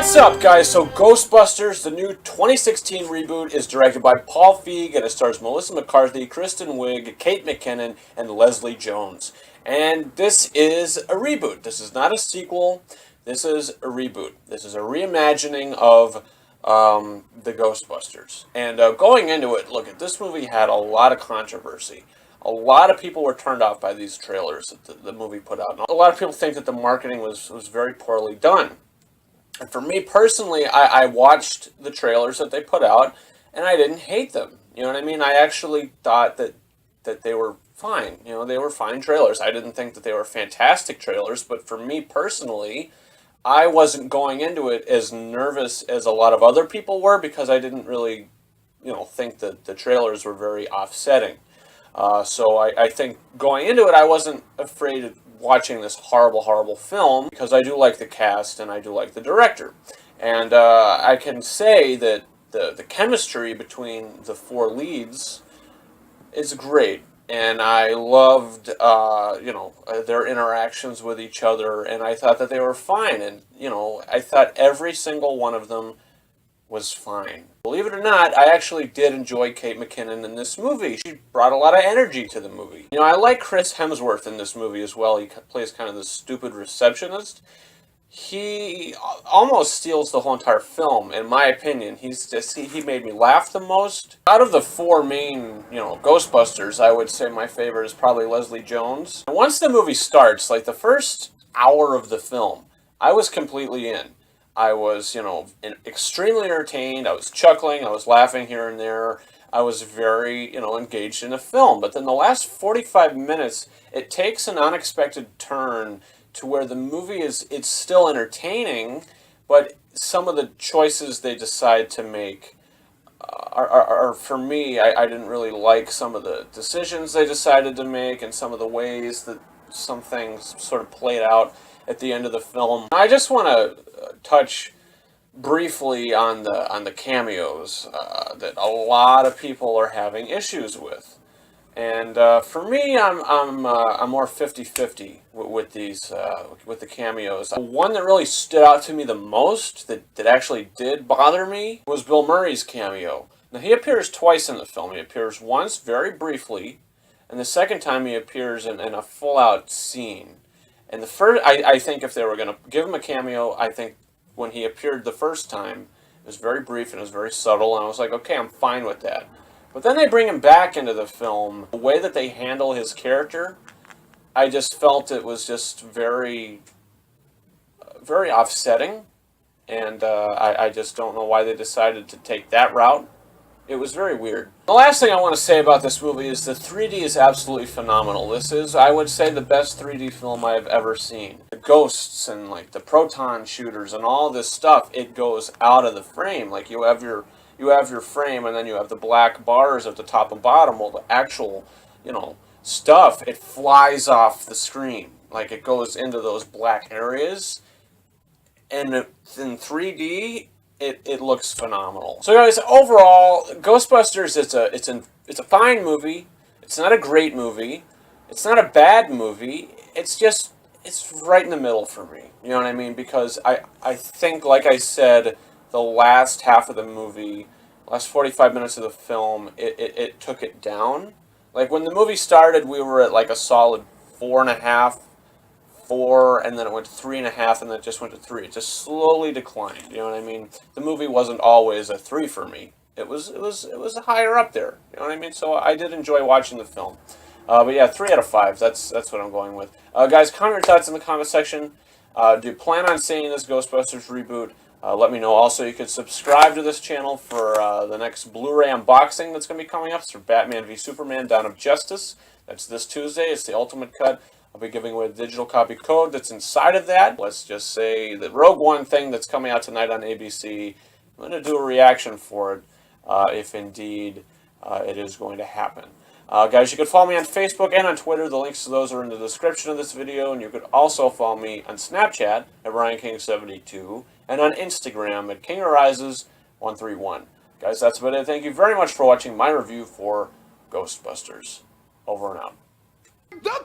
What's up, guys? So Ghostbusters, the new 2016 reboot, is directed by Paul Feig, and it stars Melissa McCarthy, Kristen Wiig, Kate McKinnon, and Leslie Jones. And this is a reboot. This is not a sequel. This is a reboot. This is a reimagining of the Ghostbusters. And going into it, look, this movie had a lot of controversy. A lot of people were turned off by these trailers that the movie put out. And a lot of people think that the marketing was very poorly done. And for me personally, I watched the trailers that they put out, and I didn't hate them. You know what I mean? I actually thought that they were fine. You know, they were fine trailers. I didn't think that they were fantastic trailers, but for me personally, I wasn't going into it as nervous as a lot of other people were because I didn't really, think that the trailers were very offsetting. So I think going into it, I wasn't afraid of watching this horrible film because I do like the cast and I do like the director. And I can say that the chemistry between the four leads is great. And I loved, their interactions with each other, and I thought that they were fine. And, I thought every single one of them was fine. Believe it or not, I actually did enjoy Kate McKinnon in this movie. She brought a lot of energy to the movie. I like Chris Hemsworth in this movie as well. He plays kind of the stupid receptionist. He almost steals the whole entire film, in my opinion. He made me laugh the most. Out of the four main, Ghostbusters, I would say my favorite is probably Leslie Jones. And once the movie starts, like the first hour of the film, I was completely in. I was, extremely entertained. I was chuckling. I was laughing here and there. I was very, engaged in the film. But then the last 45 minutes, it takes an unexpected turn to where the movie it's still entertaining, but some of the choices they decide to make are for me, I didn't really like some of the decisions they decided to make and some of the ways that some things sort of played out at the end of the film. I just want to touch briefly on the cameos that a lot of people are having issues with. And for me, I'm more 50-50 with these with the cameos. One that really stood out to me the most, that actually did bother me, was Bill Murray's cameo. Now, he appears twice in the film. He appears once very briefly, and the second time he appears in a full-out scene. And the first, I think if they were going to give him a cameo, I think when he appeared the first time, it was very brief and it was very subtle, and I was like, okay, I'm fine with that. But then they bring him back into the film. The way that they handle his character, I just felt it was just very offsetting. And I just don't know why they decided to take that route. It was very weird. The last thing I want to say about this movie is the 3D is absolutely phenomenal. This is, I would say, the best 3D film I've ever seen. The ghosts and like the proton shooters and all this stuff, it goes out of the frame. Like you have your frame, and then you have the black bars at the top and bottom. Well, the actual, stuff, it flies off the screen. Like, it goes into those black areas. And in 3D, it looks phenomenal. So, guys, overall, Ghostbusters, it's a fine movie. It's not a great movie. It's not a bad movie. It's right in the middle for me. You know what I mean? Because I think, like I said, the last half of the movie, last 45 minutes of the film, it took it down. Like, when the movie started, we were at like a solid 4.5, 4, and then it went to 3.5, and then it just went to 3. It just slowly declined. You know what I mean? The movie wasn't always a 3 for me. It was higher up there. You know what I mean? So I did enjoy watching the film. But yeah, 3 out of 5. That's what I'm going with. Guys, comment your thoughts in the comment section. Do you plan on seeing this Ghostbusters reboot? Let me know. Also, you could subscribe to this channel for the next Blu-ray unboxing that's going to be coming up. It's for Batman v Superman: Dawn of Justice. That's this Tuesday. It's the Ultimate Cut. I'll be giving away the digital copy code that's inside of that. Let's just say the Rogue One thing that's coming out tonight on ABC. I'm going to do a reaction for it if indeed it is going to happen. Guys, you can follow me on Facebook and on Twitter. The links to those are in the description of this video. And you could also follow me on Snapchat at RyanKing72 and on Instagram at KingArises131. Guys, that's about it. Thank you very much for watching my review for Ghostbusters. Over and out. The